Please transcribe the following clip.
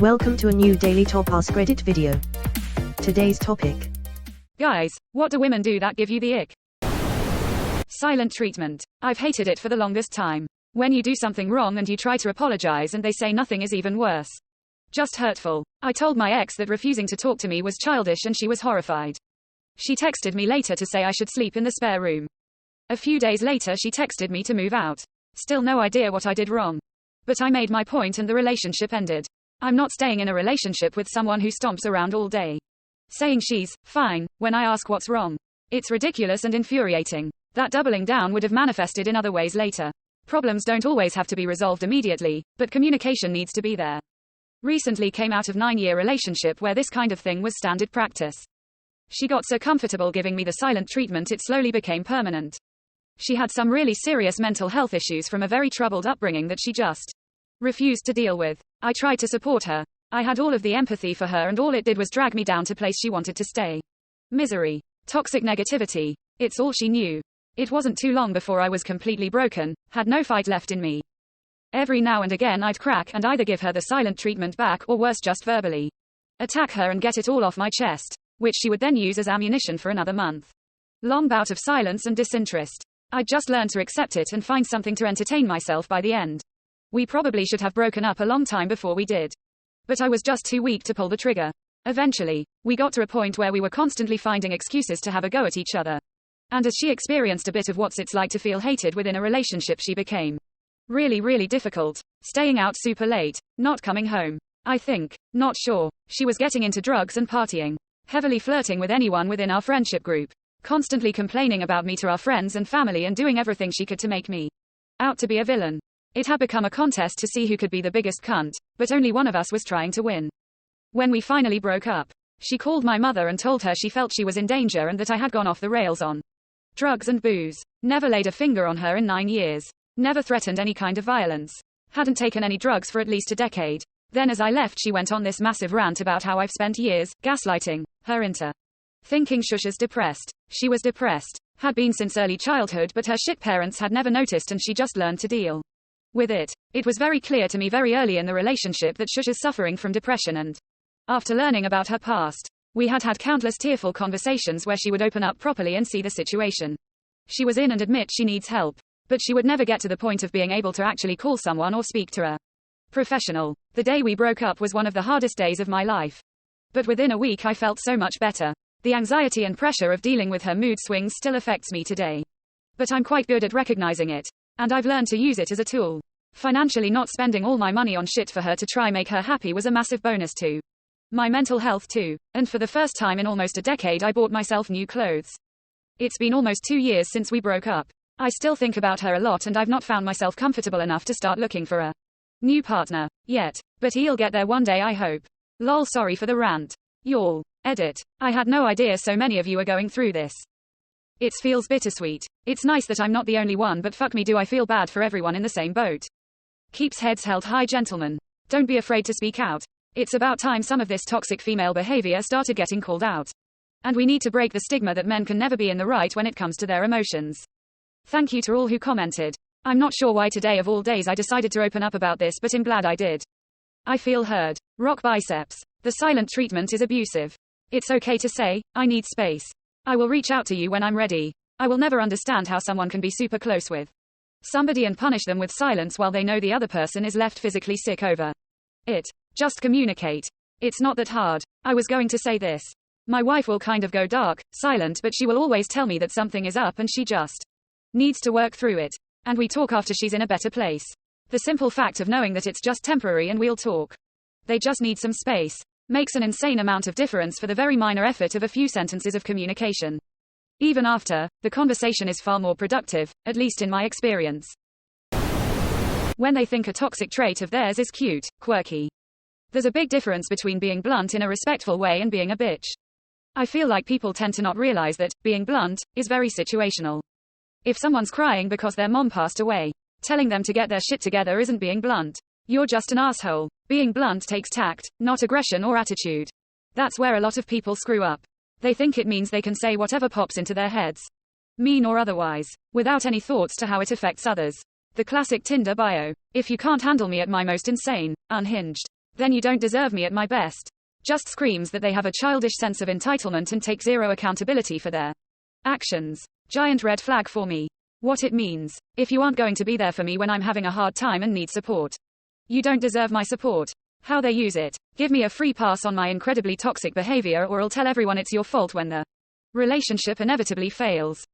Welcome to a new Daily Top AskReddit video. Today's topic. Guys, what do women do that give you the ick? Silent treatment. I've hated it for the longest time. When you do something wrong and you try to apologize and they say nothing is even worse. Just hurtful. I told my ex that refusing to talk to me was childish and she was horrified. She texted me later to say I should sleep in the spare room. A few days later she texted me to move out. Still no idea what I did wrong. But I made my point and the relationship ended. I'm not staying in a relationship with someone who stomps around all day. Saying she's fine when I ask what's wrong. It's ridiculous and infuriating. That doubling down would have manifested in other ways later. Problems don't always have to be resolved immediately, but communication needs to be there. Recently came out of 9-year relationship where this kind of thing was standard practice. She got so comfortable giving me the silent treatment it slowly became permanent. She had some really serious mental health issues from a very troubled upbringing that she just refused to deal with. I tried to support her. I had all of the empathy for her and all it did was drag me down to place she wanted to stay. Misery. Toxic negativity. It's all she knew. It wasn't too long before I was completely broken, had no fight left in me. Every now and again I'd crack and either give her the silent treatment back or worse just verbally attack her and get it all off my chest, which she would then use as ammunition for another month. Long bout of silence and disinterest. I'd just learned to accept it and find something to entertain myself by the end. We probably should have broken up a long time before we did. But I was just too weak to pull the trigger. Eventually, we got to a point where we were constantly finding excuses to have a go at each other. And as she experienced a bit of what's it's like to feel hated within a relationship, she became really difficult. Staying out super late, not coming home. I think, not sure, she was getting into drugs and partying. Heavily flirting with anyone within our friendship group. Constantly complaining about me to our friends and family and doing everything she could to make me out to be a villain. It had become a contest to see who could be the biggest cunt, but only one of us was trying to win. When we finally broke up, she called my mother and told her she felt she was in danger and that I had gone off the rails on drugs and booze. Never laid a finger on her in 9 years. Never threatened any kind of violence. Hadn't taken any drugs for at least a decade. Then as I left she went on this massive rant about how I've spent years gaslighting her into thinking Shusha's depressed. She was depressed. Had been since early childhood, but her shit parents had never noticed and she just learned to deal with it. It was very clear to me very early in the relationship that Shush is suffering from depression, and after learning about her past, we had countless tearful conversations where she would open up properly and see the situation she was in and admit she needs help. But she would never get to the point of being able to actually call someone or speak to a professional. The day we broke up was one of the hardest days of my life. But within a week I felt so much better. The anxiety and pressure of dealing with her mood swings still affects me today. But I'm quite good at recognizing it. And I've learned to use it as a tool. Financially not spending all my money on shit for her to try make her happy was a massive bonus to my mental health too. And for the first time in almost a decade I bought myself new clothes. It's been almost 2 years since we broke up. I still think about her a lot and I've not found myself comfortable enough to start looking for a new partner yet. But he'll get there one day I hope. Lol, sorry for the rant. Y'all. Edit. I had no idea so many of you are going through this. It feels bittersweet. It's nice that I'm not the only one, but fuck me do I feel bad for everyone in the same boat. Keeps heads held high, gentlemen. Don't be afraid to speak out. It's about time some of this toxic female behavior started getting called out. And we need to break the stigma that men can never be in the right when it comes to their emotions. Thank you to all who commented. I'm not sure why today of all days I decided to open up about this, but I'm glad I did. I feel heard. Rock biceps. The silent treatment is abusive. It's okay to say, I need space. I will reach out to you when I'm ready. I will never understand how someone can be super close with somebody and punish them with silence while they know the other person is left physically sick over it. Just communicate. It's not that hard. I was going to say this. My wife will kind of go dark, silent, but she will always tell me that something is up and she just needs to work through it. And we talk after she's in a better place. The simple fact of knowing that it's just temporary and we'll talk. They just need some space. Makes an insane amount of difference for the very minor effort of a few sentences of communication. Even after, the conversation is far more productive, at least in my experience. When they think a toxic trait of theirs is cute, quirky. There's a big difference between being blunt in a respectful way and being a bitch. I feel like people tend to not realize that being blunt is very situational. If someone's crying because their mom passed away, telling them to get their shit together isn't being blunt. You're just an asshole. Being blunt takes tact, not aggression or attitude. That's where a lot of people screw up. They think it means they can say whatever pops into their heads, mean or otherwise, without any thoughts to how it affects others. The classic Tinder bio. If you can't handle me at my most insane, unhinged, Then you don't deserve me at my best. Just screams that they have a childish sense of entitlement and take zero accountability for their actions. Giant red flag for me. What it means. If you aren't going to be there for me when I'm having a hard time and need support, you don't deserve my support. How they use it. Give me a free pass on my incredibly toxic behavior, or I'll tell everyone it's your fault when the relationship inevitably fails.